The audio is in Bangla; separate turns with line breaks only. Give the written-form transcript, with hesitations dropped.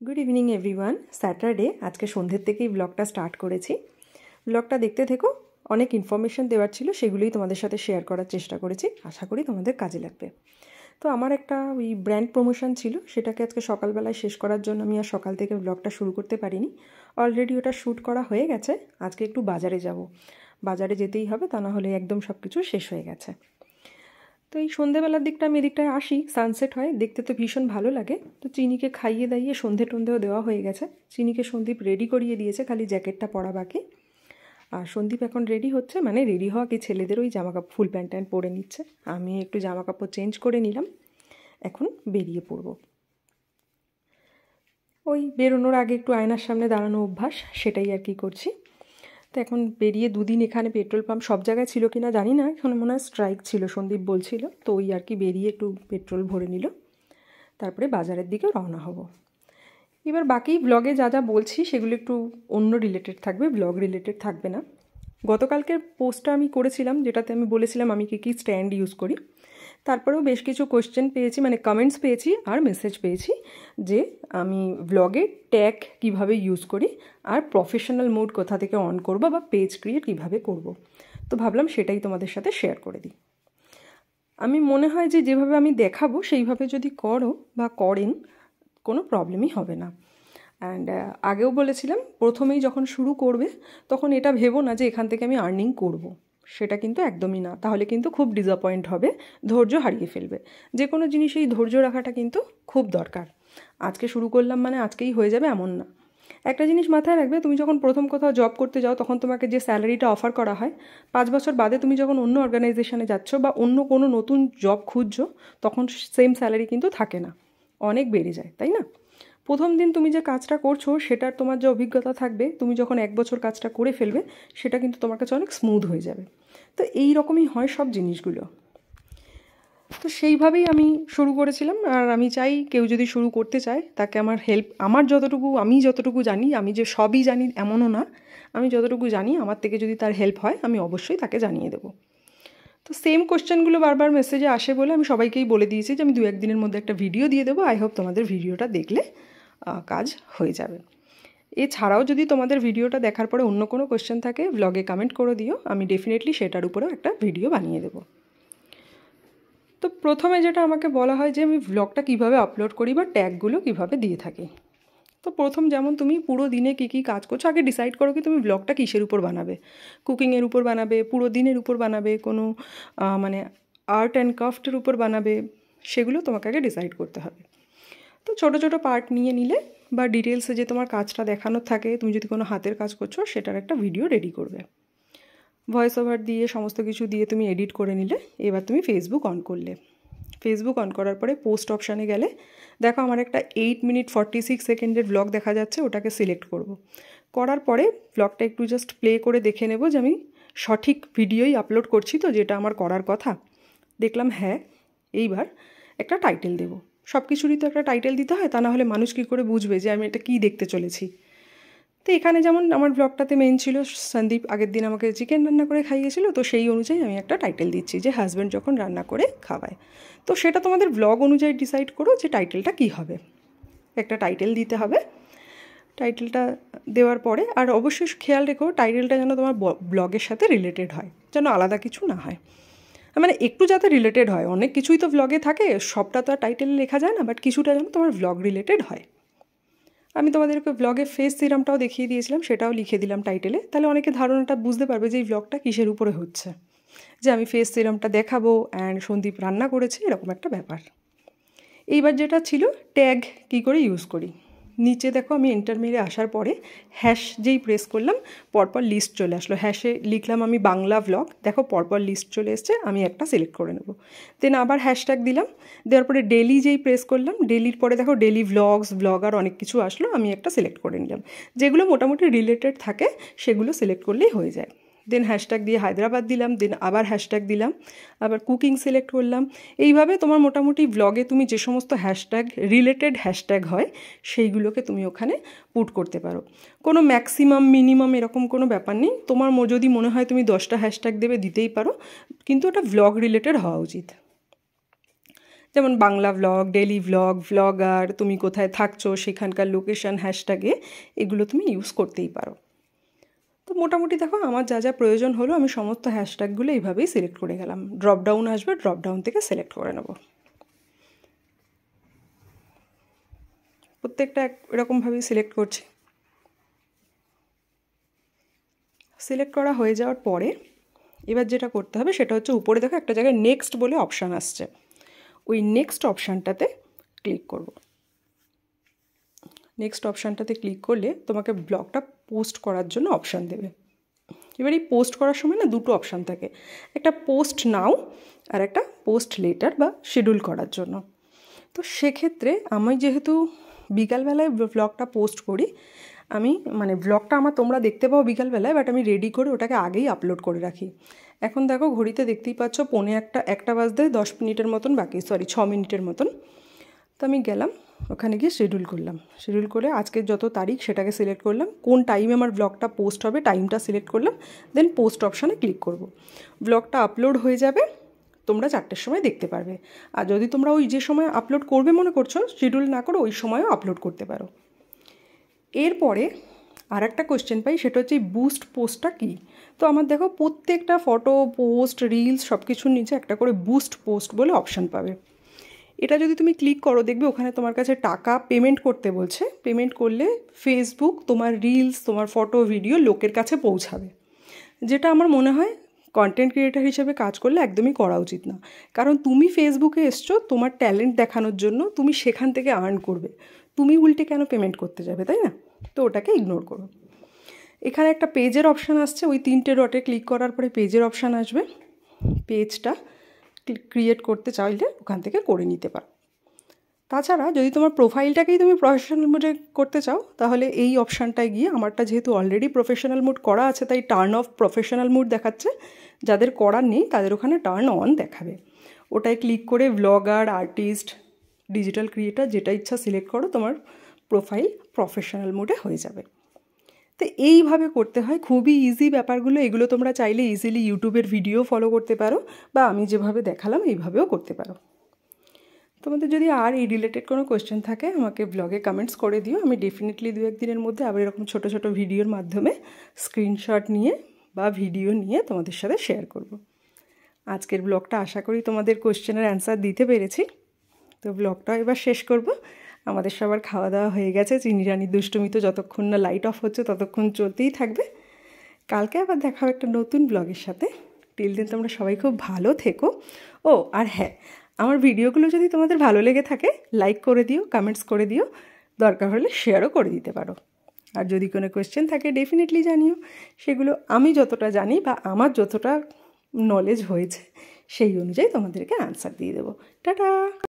Good evening everyone. স্যাটারডে আজকে সন্ধ্যের থেকেই ব্লগটা স্টার্ট করেছি। ব্লগটা দেখতে থেকো, অনেক ইনফরমেশন দেওয়ার ছিল, সেগুলোই তোমাদের সাথে শেয়ার করার চেষ্টা করেছি। আশা করি তোমাদের কাজে লাগবে। তো আমার একটা ওই ব্র্যান্ড প্রমোশন ছিল, সেটাকে আজকে সকালবেলায় শেষ করার জন্য আমি আর সকাল থেকে ব্লগটা শুরু করতে পারিনি। অলরেডি ওটা শ্যুট করা হয়ে গেছে। আজকে একটু বাজারে যাব, বাজারে যেতেই হবে, তা না হলে একদম সব কিছু শেষ হয়ে গেছে। তো এই সন্ধেবেলার দিকটা আমি এদিকটায় আসি, সানসেট হয়, দেখতে তো ভীষণ ভালো লাগে। তো চিনিকে খাইয়ে দাইয়ে সন্ধে টন্ধেও দেওয়া হয়ে গেছে। চিনিকে সন্দীপ রেডি করিয়ে দিয়েছে, খালি জ্যাকেটটা পরা বাকি। আর সন্দীপ এখন রেডি হচ্ছে, মানে রেডি হওয়া কি, ছেলেদের ওই জামাকাপড় ফুল প্যান্ট ট্যান্ট পরে নিচ্ছে। আমি একটু জামাকাপড় চেঞ্জ করে নিলাম, এখন বেরিয়ে পড়ব। ওই বেরোনোর আগে একটু আয়নার সামনে দাঁড়ানো অভ্যাস, সেটাই আর কি করছি। তো এখন বেরিয়ে দুদিন এখানে পেট্রোল পাম্প সব জায়গায় ছিল কি না জানি না, এখন মনে হয় স্ট্রাইক ছিল, সন্দীপ বলছিল। তো ওই আর কি বেরিয়ে একটু পেট্রোল ভরে নিল, তারপরে বাজারের দিকে রওনা হব। এবার বাকি ব্লগে যা যা বলছি সেগুলো একটু অন্য রিলেটেড থাকবে, ব্লগ রিলেটেড থাকবে না। গতকালকের পোস্টটা আমি করেছিলাম, যেটাতে আমি বলেছিলাম আমি কী কী স্ট্যান্ড ইউজ করি। তারপরেও বেশ কিছু কোয়েশ্চেন পেয়েছি, মানে কমেন্টস পেয়েছি আর মেসেজ পেয়েছি যে আমি ব্লগে ট্যাগ কিভাবে ইউজ করি আর প্রফেশনাল মোড কোথা থেকে অন করব বা পেজ ক্রিয়েট কিভাবে করব। তো ভাবলাম সেটাই তোমাদের সাথে শেয়ার করে দিই। আমি মনে হয় যে যেভাবে আমি দেখাবো সেইভাবে যদি করো বা করেন, কোনো প্রবলেমই হবে না। অ্যান্ড আগেও বলেছিলাম, প্রথমেই যখন শুরু করবে তখন এটা ভেবো না যে এখান থেকে আমি আর্নিং করব। সেটা কিন্তু একদমই না, তাহলে কিন্তু খুব ডিসঅ্যাপয়েন্ট হবে, ধৈর্য হারিয়ে ফেলবে। যে কোনো জিনিসেই ধৈর্য রাখাটা কিন্তু খুব দরকার। আজকে শুরু করলাম মানে আজকেই হয়ে যাবে এমন না। একটা জিনিস মাথায় রাখবে, তুমি যখন প্রথম কোথাও জব করতে যাও তখন তোমাকে যে স্যালারিটা অফার করা হয়, 5 বছর বাদে তুমি যখন অন্য অর্গানাইজেশনে যাচ্ছ বা অন্য কোনো নতুন জব খুঁজছো, তখন সেম স্যালারি কিন্তু থাকে না, অনেক বেড়ে যায়, তাই না? প্রথম দিন তুমি যে কাজটা করছো সেটার তোমার যে অভিজ্ঞতা থাকবে, তুমি যখন 1 বছর কাজটা করে ফেলবে সেটা কিন্তু তোমার কাছে অনেক স্মুথ হয়ে যাবে। তো এই রকমই হয় সব জিনিসগুলো। তো সেইভাবেই আমি শুরু করেছিলাম। আর আমি চাই কেউ যদি শুরু করতে চায় তাকে আমার হেল্প, আমি যতটুকু জানি, আমি যে সবই জানি এমনও না, আমি যতটুকু জানি আমার থেকে যদি তার হেল্প হয় আমি অবশ্যই তাকে জানিয়ে দেবো। তো সেম কোশ্চেনগুলো বারবার মেসেজে আসে বলে আমি সবাইকেই বলে দিয়েছি যে আমি 2-1 দিনের মধ্যে একটা ভিডিও দিয়ে দেবো। আই হোপ তোমাদের ভিডিওটা দেখলে কাজ হয়ে যাবে। এছাড়াও যদি তোমাদের ভিডিওটা দেখার পরে অন্য কোনো কোশ্চেন থাকে ব্লগে কমেন্ট করে দিও, আমি ডেফিনেটলি সেটার উপরেও একটা ভিডিও বানিয়ে দেবো। তো প্রথমে যেটা আমাকে বলা হয় যে আমি ব্লগটা কীভাবে আপলোড করি বা ট্যাগগুলো কীভাবে দিয়ে থাকি। তো প্রথম যেমন তুমি পুরো দিনে কী কী কাজ করছো আগে ডিসাইড করো কি তুমি ব্লগটা কিসের উপর বানাবে। কুকিংয়ের উপর বানাবে, পুরো দিনের উপর বানাবে, কোনো মানে আর্ট অ্যান্ড ক্রাফটের উপর বানাবে, সেগুলো তোমাকে আগে ডিসাইড করতে হবে। তো ছোটো ছোটো পার্ট নিয়ে নিলে বা ডিটেলসে যে তোমার কাজটা দেখানোর থাকে, তুমি যদি কোনো হাতের কাজ করছো সেটার একটা ভিডিও রেডি করবে, ভয়েস ওভার দিয়ে সমস্ত কিছু দিয়ে তুমি এডিট করে নিলে। এবার তুমি ফেসবুক অন করলে, ফেসবুক অন করার পরে পোস্ট অপশানে গেলে দেখো আমার একটা 8 মিনিট 46 সেকেন্ডের ব্লগ দেখা যাচ্ছে, ওটাকে সিলেক্ট করব। করার পরে ব্লগটা একটু জাস্ট প্লে করে দেখে নেব যে আমি সঠিক ভিডিওই আপলোড করছি তো, যেটা আমার করার কথা। দেখলাম হ্যাঁ, এইবার একটা টাইটেল দেব। সব কিছুরই তো একটা টাইটেল দিতে হয়, তা না হলে মানুষ কী করে বুঝবে যে আমি এটা কী দেখতে চলেছি। তো এখানে যেমন আমার ব্লগটাতে মেন ছিল সন্দীপ আগের দিন আমাকে চিকেন রান্না করে খাইয়েছিল, তো সেই অনুযায়ী আমি একটা টাইটেল দিচ্ছি যে হাজব্যান্ড যখন রান্না করে খাওয়ায়। তো সেটা তোমাদের ব্লগ অনুযায়ী ডিসাইড করো যে টাইটেলটা কী হবে। একটা টাইটেল দিতে হবে। টাইটেলটা দেওয়ার পরে আর অবশ্যই খেয়াল রেখো টাইটেলটা যেন তোমার ব্লগের সাথে রিলেটেড হয়, যেন আলাদা কিছু না হয়, মানে একটু যাতে রিলেটেড হয়। অনেক কিছুই তো ব্লগে থাকে, সবটা তো আর টাইটেলে লেখা যায় না, বাট কিছুটা যেন তোমার ব্লগ রিলেটেড হয়। আমি তোমাদেরকে ব্লগে ফেস সিরামটাও দেখিয়ে দিয়েছিলাম, সেটাও লিখে দিলাম টাইটেলে, তাহলে অনেকে ধারণাটা বুঝতে পারবে যে এই ব্লগটা কিসের উপরে হচ্ছে, যে আমি ফেস সিরামটা দেখাবো অ্যান্ড সন্দীপ রান্না করেছে, এরকম একটা ব্যাপার। এইবার যেটা ছিল ট্যাগ কী করে ইউজ করি, নিচে দেখো আমি এন্টার মেরে আসার পরে হ্যাশ যেই প্রেস করলাম পরপর লিস্ট চলে আসলো। হ্যাশে লিখলাম আমি বাংলা ব্লগ, দেখো পরপর লিস্ট চলে এসছে, আমি একটা সিলেক্ট করে নেব। দেন আবার হ্যাশট্যাগ দিলাম, দেওয়ার পরে ডেলি যেই প্রেস করলাম, ডেলির পরে দেখো ডেলি ভ্লগস, ব্লগার অনেক কিছু আসলো, আমি একটা সিলেক্ট করে নিলাম। যেগুলো মোটামুটি রিলেটেড থাকে সেগুলো সিলেক্ট করলেই হয়ে যায়। দেন হ্যাশট্যাগ দিয়ে হায়দ্রাবাদ দিলাম, দেন আবার হ্যাশট্যাগ দিলাম, আবার কুকিং সিলেক্ট করলাম। এইভাবে তোমার মোটামুটি ব্লগে তুমি যে সমস্ত হ্যাশট্যাগ রিলেটেড হ্যাশট্যাগ হয় সেইগুলোকে তুমি ওখানে পুট করতে পারো। কোনো ম্যাক্সিমাম মিনিমাম এরকম কোনো ব্যাপার নেই, তোমার যদি মনে হয় তুমি 10টা হ্যাশট্যাগ দেবে দিতেই পারো, কিন্তু ওটা ব্লগ রিলেটেড হওয়া উচিত। যেমন Bangla vlog, daily vlog, vlogger, তুমি কোথায় থাকছো সেখানকার লোকেশন হ্যাশট্যাগে এগুলো তুমি ইউজ করতেই পারো। তো মোটামুটি দেখো আমার যা যা প্রয়োজন হলো আমি সমস্ত হ্যাশট্যাগুলো এইভাবেই সিলেক্ট করে গেলাম। ড্রপডাউন আসবে, ড্রপডাউন থেকে সিলেক্ট করে নেব। প্রত্যেকটা এরকমভাবেই সিলেক্ট করছি। সিলেক্ট করা হয়ে যাওয়ার পরে এবার যেটা করতে হবে সেটা হচ্ছে উপরে দেখো একটা জায়গায় নেক্সট বলে অপশান আসছে, ওই নেক্সট অপশানটাতে ক্লিক করব। নেক্সট অপশানটাতে ক্লিক করলে তোমাকে ব্লগটা পোস্ট করার জন্য অপশান দেবে। এবার এই পোস্ট করার সময় না দুটো অপশান থাকে, একটা পোস্ট নাও আর একটা পোস্ট লেটার বা শিডিউল করার জন্য। তো সেক্ষেত্রে আমি যেহেতু বিকালবেলায় ব্লগটা পোস্ট করি, আমি মানে ব্লগটা আমার তোমরা দেখতে পাও বিকালবেলায়, বাট আমি রেডি করে ওটাকে আগেই আপলোড করে রাখি। এখন দেখো ঘড়িতে দেখতেই পাচ্ছ 1:45 বাজতে 10 মিনিটের মতন বাকি, 6 মিনিটের মতন। তো আমি গেলাম ওখানে গিয়ে শিডিউল করলাম, শিডিউল করে আজকের যত তারিখ সেটাকে সিলেক্ট করলাম, কোন টাইমে আমার ব্লগটা পোস্ট হবে টাইমটা সিলেক্ট করলাম, দেন পোস্ট অপশানে ক্লিক করব। ব্লগটা আপলোড হয়ে যাবে, তোমরা 4টের সময় দেখতে পারবে। আর যদি তোমরা ওই যে সময় আপলোড করবে মনে করছো, শিডিউল না করে ওই সময়ও আপলোড করতে পারো। এরপরে আর একটা কোয়েশ্চেন পাই, সেটা হচ্ছে বুস্ট পোস্টটা কী। তো আমার দেখো প্রত্যেকটা ফটো, পোস্ট, রিলস সব কিছুর নিচে একটা করে বুস্ট পোস্ট বলে অপশান পাবে। এটা যদি তুমি ক্লিক করো দেখবে ওখানে তোমার কাছে টাকা পেমেন্ট করতে বলছে। পেমেন্ট করলে ফেসবুক তোমার রিলস, তোমার ফটো, ভিডিও লোকের কাছে পৌঁছাবে, যেটা আমার মনে হয় কন্টেন্ট ক্রিয়েটার হিসেবে কাজ করলে একদমই করা উচিত না। কারণ তুমি ফেসবুকে এসছো তোমার ট্যালেন্ট দেখানোর জন্য, তুমি সেখান থেকে আর্ন করবে, তুমি উল্টে কেন পেমেন্ট করতে যাবে, তাই না? তো ওটাকে ইগনোর করো। এখানে একটা পেজের অপশান আসছে, ওই 3টে ডটে ক্লিক করার পরে পেজের অপশান আসবে। পেজটা ক্রিয়েট করতে চাইলে ওখান থেকে করে নিতে পারো। তাছাড়া যদি তোমার প্রোফাইলটাকেই তুমি প্রফেশনাল মোডে করতে চাও তাহলে এই অপশানটায় গিয়ে, আমারটা যেহেতু অলরেডি প্রফেশনাল মোড করা আছে তাই টার্ন অফ প্রফেশনাল মোড দেখাচ্ছে, যাদের করার নেই তাদের ওখানে টার্ন অন দেখাবে। ওটায় ক্লিক করে ব্লগার, আর্টিস্ট, ডিজিটাল ক্রিয়েটার যেটা ইচ্ছা সিলেক্ট করো, তোমার প্রোফাইল প্রফেশনাল মোডে হয়ে যাবে। তো এইভাবে করতে হয়, খুবই ইজি ব্যাপারগুলো। এগুলো তোমরা চাইলে ইজিলি ইউটিউবের ভিডিও ফলো করতে পারো, বা আমি যেভাবে দেখালাম এইভাবেও করতে পারো। তোমাদের যদি আর এই রিলেটেড কোনো কোয়েশ্চেন থাকে আমাকে ব্লগে কমেন্টস করে দিও, আমি ডেফিনেটলি 2-1 দিনের মধ্যে আবার এরকম ছোটো ছোটো ভিডিওর মাধ্যমে স্ক্রিনশট নিয়ে বা ভিডিও নিয়ে তোমাদের সাথে শেয়ার করব। আজকের ব্লগটা আশা করি তোমাদের কোয়েশ্চেনের অ্যান্সার দিতে পেরেছি। তো ব্লগটা এবার শেষ করব। আমাদের সবার খাওয়া দাওয়া হয়ে গেছে, চিনি রানির দুষ্টুমি তো যতক্ষণ না লাইট অফ হচ্ছে ততক্ষণ চলতেই থাকবে। কালকে আবার দেখা হবে একটা নতুন ব্লগের সাথে। টিল দিন তোমরা সবাই খুব ভালো থেকো। ও আর হ্যাঁ, আমার ভিডিওগুলো যদি তোমাদের ভালো লেগে থাকে লাইক করে দিও, কমেন্টস করে দিও, দরকার হলে শেয়ারও করে দিতে পারো। আর যদি কোনো কোয়েশ্চেন থাকে ডেফিনেটলি জানিও, সেগুলো আমি যতটা জানি বা আমার যতটা নলেজ হয়েছে সেই অনুযায়ী তোমাদেরকে অ্যান্সার দিয়ে দেবো। টাটা।